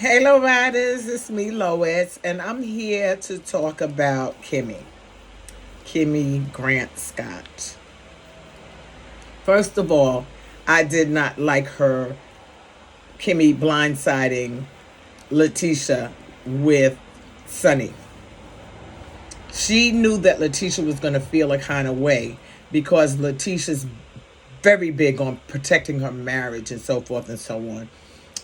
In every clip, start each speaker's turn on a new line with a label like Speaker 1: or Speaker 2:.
Speaker 1: Hello, riders. It's me, Lois, and I'm here to talk about Kimmi Grant Scott. First of all, I did not like her, Kimmi blindsiding Letitia with Sonny. She knew that Letitia was going to feel a kind of way because Letitia's very big on protecting her marriage and so forth and so on.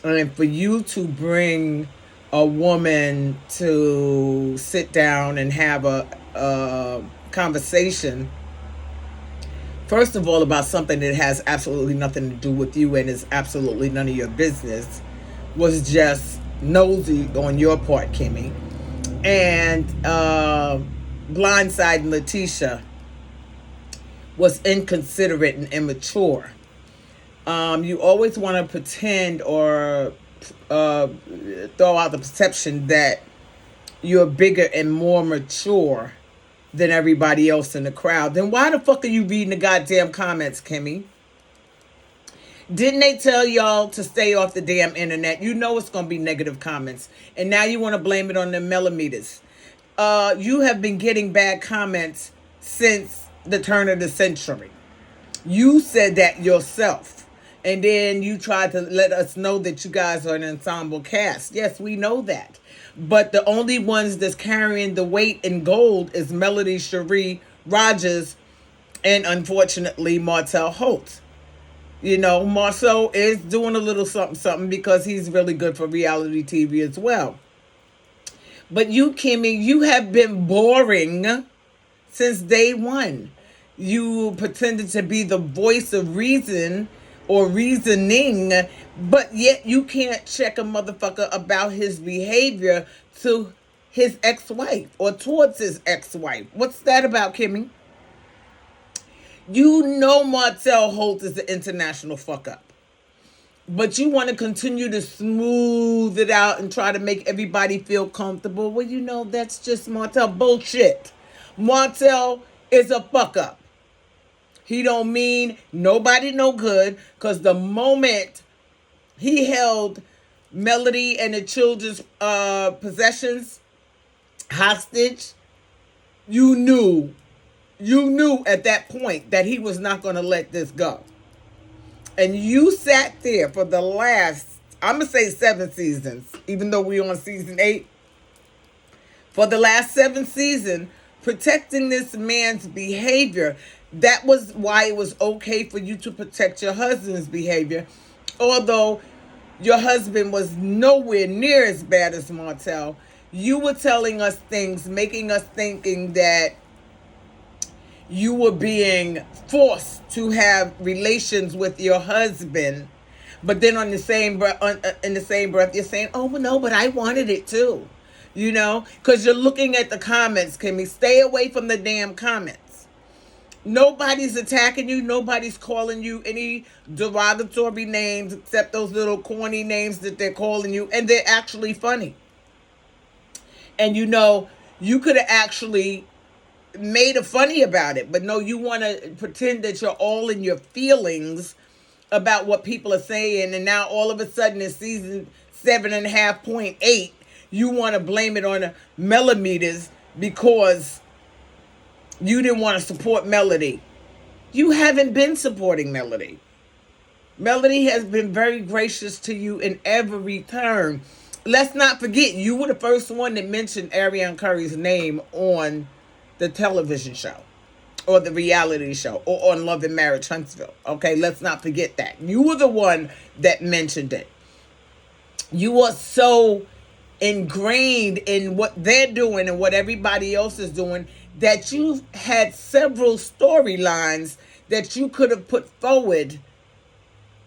Speaker 1: And for you to bring a woman to sit down and have a conversation, first of all, about something that has absolutely nothing to do with you and is absolutely none of your business, was just nosy on your part, Kimmi. And blindsiding Letitia was inconsiderate and immature. You always want to pretend or throw out the perception that you're bigger and more mature than everybody else in the crowd. Then why the fuck are you reading the goddamn comments, Kimmi? Didn't they tell y'all to stay off the damn internet? You know it's going to be negative comments. And now you want to blame it on the Melometers. You have been getting bad comments since the turn of the century. You said that yourself. And then you tried to let us know that you guys are an ensemble cast. Yes, we know that. But the only ones that's carrying the weight in gold is Melody Shari Rodgers and, unfortunately, Martell Holt. You know, Marceau is doing a little something, something because he's really good for reality TV as well. But you, Kimmi, you have been boring since day one. You pretended to be the voice of reason or reasoning, but yet you can't check a motherfucker about his behavior to his ex-wife or towards his ex-wife. What's that about, Kimmi? You know Martell Holt is an international fuck up. But you want to continue to smooth it out and try to make everybody feel comfortable. Well, you know, that's just Martell bullshit. Martell is a fuck up. He don't mean nobody no good, because the moment he held Melody and the children's possessions hostage, you knew at that point that he was not going to let this go. And you sat there for the last, I'm going to say 7 seasons, even though we're on season 8, for the last 7 seasons, protecting this man's behavior. That was why it was okay for you to protect your husband's behavior, although your husband was nowhere near as bad as Martell. You were telling us things, making us thinking that you were being forced to have relations with your husband, but then on the same breath, in the same breath, you're saying, "Oh no, but I wanted it too," you know, because you're looking at the comments. Kimmi, stay away from the damn comments. Nobody's attacking you. Nobody's calling you any derogatory names except those little corny names that they're calling you, and they're actually funny. And you know, you could have actually made a funny about it, but no, you want to pretend that you're all in your feelings about what people are saying, and now all of a sudden in season 7.5.8, you want to blame it on the Melometers because you didn't want to support Melody. You haven't been supporting Melody. Melody has been very gracious to you in every turn. Let's not forget, you were the first one that mentioned Arionne Curry's name on the television show or the reality show or on Love and Marriage Huntsville. Okay, let's not forget that. You were the one that mentioned it. You are so ingrained in what they're doing and what everybody else is doing that you've had several storylines that you could have put forward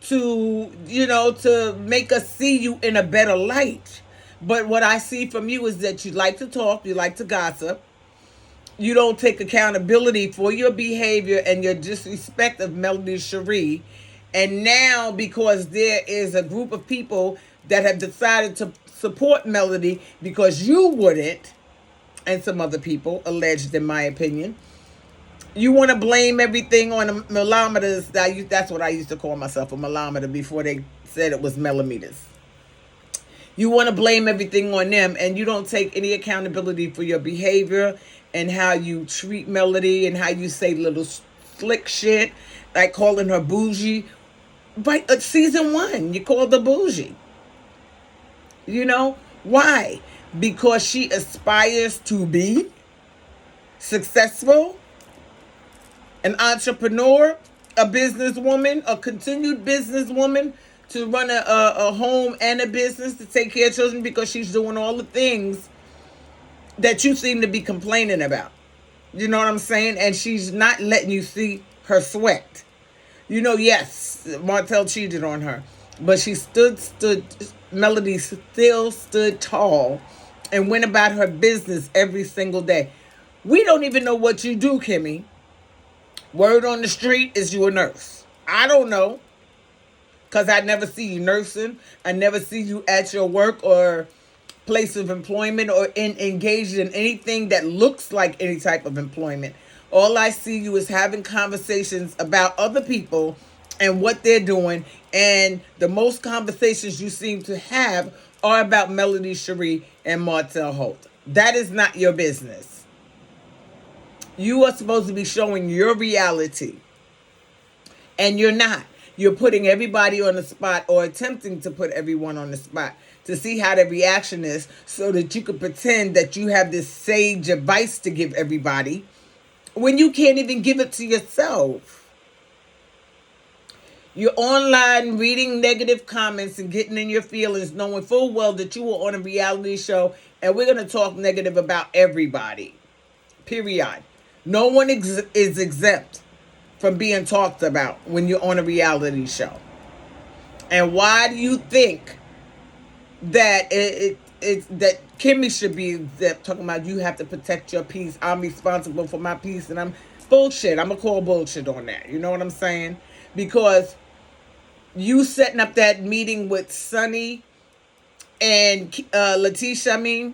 Speaker 1: to, you know, to make us see you in a better light. But what I see from you is that you like to talk, you like to gossip, you don't take accountability for your behavior and your disrespect of Melody Shari. And now, because there is a group of people that have decided to support Melody because you wouldn't, and some other people, alleged in my opinion, you want to blame everything on the Melometers. That's what I used to call myself, a Melometer, before they said it was Melometers. You want to blame everything on them, and you don't take any accountability for your behavior and how you treat Melody and how you say little slick shit, like calling her bougie. But season 1, you called her bougie. You know? Why? Because she aspires to be successful, an entrepreneur, a businesswoman, a continued businesswoman, to run a home and a business, to take care of children, because she's doing all the things that you seem to be complaining about. You know what I'm saying? And she's not letting you see her sweat. You know, yes, Martell cheated on her, but she Melody still stood tall and went about her business every single day. We don't even know what you do, Kimmi. Word on the street is you a nurse. I don't know, because I never see you nursing. I never see you at your work or place of employment or engaged in anything that looks like any type of employment. All I see you is having conversations about other people and what they're doing. And the most conversations you seem to have are about Melody Shari and Martell Holt. That is not your business. You are supposed to be showing your reality. And you're not. You're putting everybody on the spot, or attempting to put everyone on the spot, to see how their reaction is, so that you could pretend that you have this sage advice to give everybody when you can't even give it to yourself. You're online reading negative comments and getting in your feelings, knowing full well that you were on a reality show and we're going to talk negative about everybody. Period. No one is exempt from being talked about when you're on a reality show. And why do you think that that Kimmi should be talking about you have to protect your peace? I'm responsible for my peace, and I'm bullshit. I'm gonna call bullshit on that. You know what I'm saying? Because you setting up that meeting with Sonny and Letitia,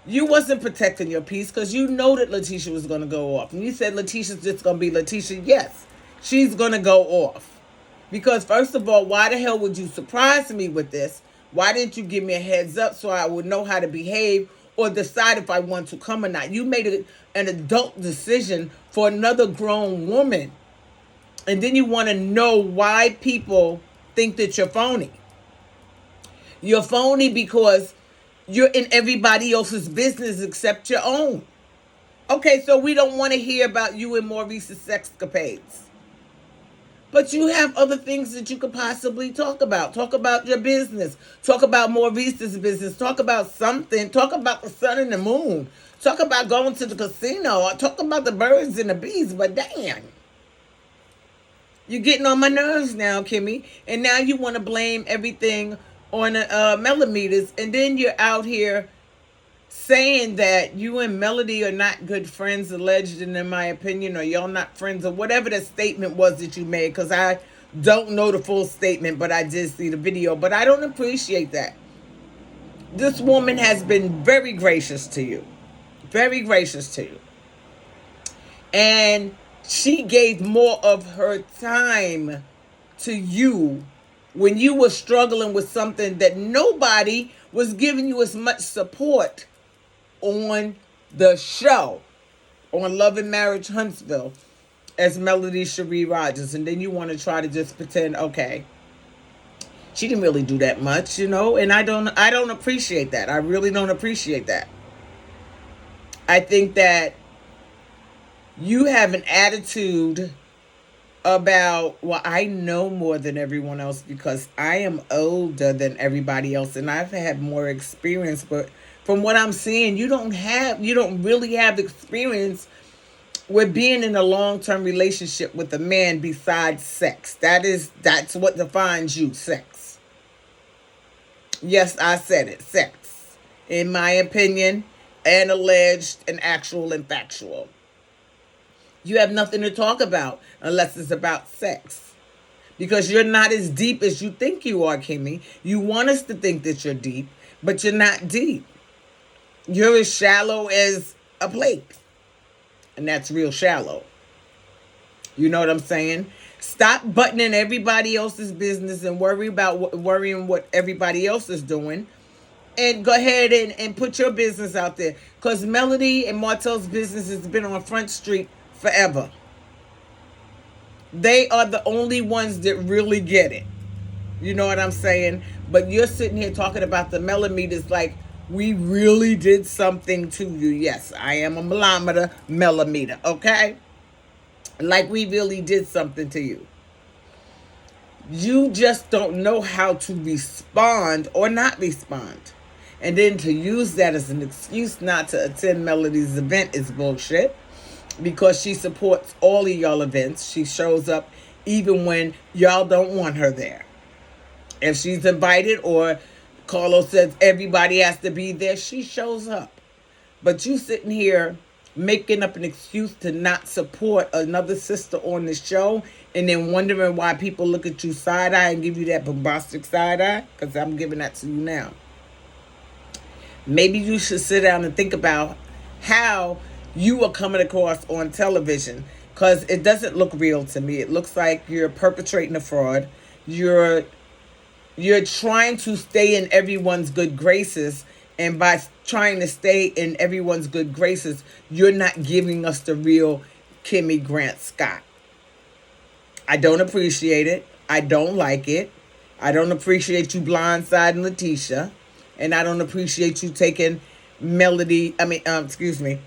Speaker 1: you wasn't protecting your peace, because you know that Letitia was going to go off. And you said Letitia's just going to be Letitia. Yes, she's going to go off. Because first of all, why the hell would you surprise me with this? Why didn't you give me a heads up so I would know how to behave or decide if I want to come or not? You made an adult decision for another grown woman. And then you want to know why people think that you're phony. You're phony because you're in everybody else's business except your own. Okay, so we don't want to hear about you and Maurice's sexcapades. But you have other things that you could possibly talk about. Talk about your business. Talk about Maurice's business. Talk about something. Talk about the sun and the moon. Talk about going to the casino. Talk about the birds and the bees. But damn, you're getting on my nerves now, Kimmi. And now you want to blame everything on Melometers, and then you're out here saying that you and Melody are not good friends, alleged, and in my opinion, or y'all not friends, or whatever the statement was that you made, because I don't know the full statement, but I did see the video. But I don't appreciate that. This woman has been very gracious to you. Very gracious to you. And she gave more of her time to you when you were struggling with something that nobody was giving you as much support on the show, on Love and Marriage Huntsville, as Melody Shari Rodgers. And then you want to try to just pretend, okay, she didn't really do that much, and I don't appreciate that. I really don't appreciate that. I think that you have an attitude about, well, I know more than everyone else because I am older than everybody else and I've had more experience. But from what I'm seeing, you don't really have experience with being in a long-term relationship with a man besides sex. That's what defines you, sex. Yes, I said it, sex. In my opinion, and alleged and actual and factual. You have nothing to talk about unless it's about sex. Because you're not as deep as you think you are, Kimmi. You want us to think that you're deep, but you're not deep. You're as shallow as a plate. And that's real shallow. You know what I'm saying? Stop buttoning everybody else's business and worrying what everybody else is doing. And go ahead and put your business out there. Because Melody and Martell's business has been on Front Street forever. They are the only ones that really get it. You know what I'm saying? But you're sitting here talking about the Melometers like we really did something to you. Yes, I am a Melometer, okay? Like we really did something to you. You just don't know how to respond or not respond. And then to use that as an excuse not to attend Melody's event is bullshit. Because she supports all of y'all events. She shows up even when y'all don't want her there. If she's invited or Carlos says everybody has to be there, she shows up. But you sitting here making up an excuse to not support another sister on the show and then wondering why people look at you side-eye and give you that bombastic side-eye, because I'm giving that to you now. Maybe you should sit down and think about how you are coming across on television, because it doesn't look real to me. It looks like you're perpetrating a fraud. You're trying to stay in everyone's good graces, and by trying to stay in everyone's good graces, you're not giving us the real Kimmi Grant Scott. I don't appreciate it. I don't like it. I don't appreciate you blindsiding Letitia, and I don't appreciate you taking Melody. Excuse me.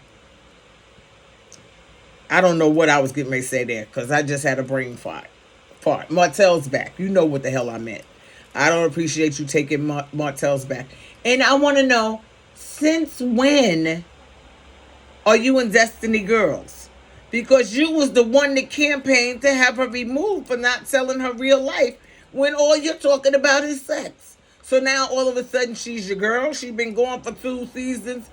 Speaker 1: I don't know what I was getting ready to say there because I just had a brain fart. Martell's back. You know what the hell I meant. I don't appreciate you taking Martell's back. And I want to know, since when are you in Destiny Girls? Because you was the one that campaigned to have her removed for not telling her real life when all you're talking about is sex. So now all of a sudden she's your girl. She's been gone for 2 seasons.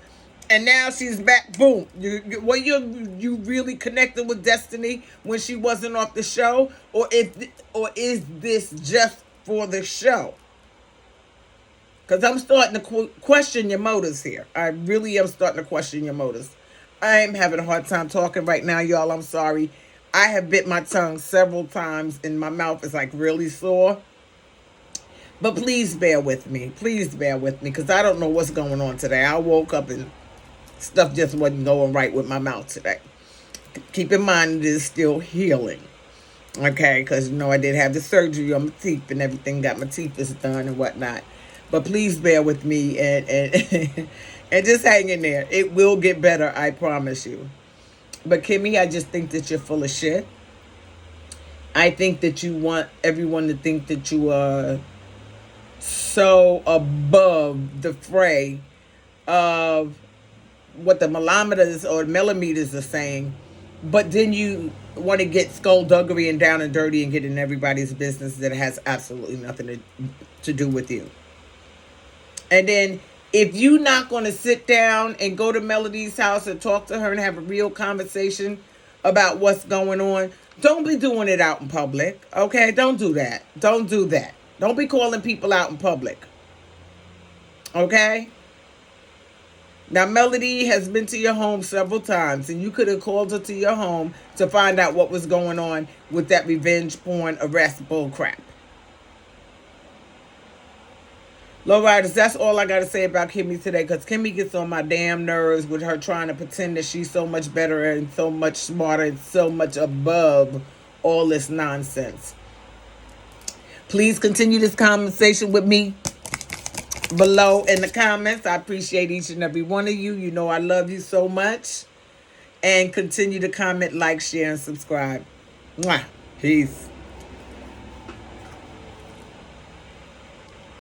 Speaker 1: And now she's back. Boom. You really connected with Destiny when she wasn't off the show? Or is this just for the show? Because I'm starting to question your motives here. I really am starting to question your motives. I am having a hard time talking right now, y'all. I'm sorry. I have bit my tongue several times and my mouth is like really sore. But please bear with me. Please bear with me because I don't know what's going on today. I woke up and stuff just wasn't going right with my mouth today. Keep in mind it is still healing. Okay, because I did have the surgery on my teeth and everything, got my teeth done and whatnot. But please bear with me and and just hang in there. It will get better, I promise you. But Kimmi, I just think that you're full of shit. I think that you want everyone to think that you are so above the fray of what the Melometers or Melometers are saying, but then you want to get skullduggery and down and dirty and get in everybody's business that has absolutely nothing to do with you. And then if you're not going to sit down and go to Melody's house and talk to her and have a real conversation about what's going on, don't be doing it out in public, okay? Don't do that. Don't do that. Don't be calling people out in public, okay? Now, Melody has been to your home several times, and you could have called her to your home to find out what was going on with that revenge porn arrest bullcrap. Lowriders, that's all I got to say about Kimmi today, because Kimmi gets on my damn nerves with her trying to pretend that she's so much better and so much smarter and so much above all this nonsense. Please continue this conversation with me below in the comments. I appreciate each and every one of you. You know I love you so much. And continue to comment, like, share, and subscribe. Mwah. Peace.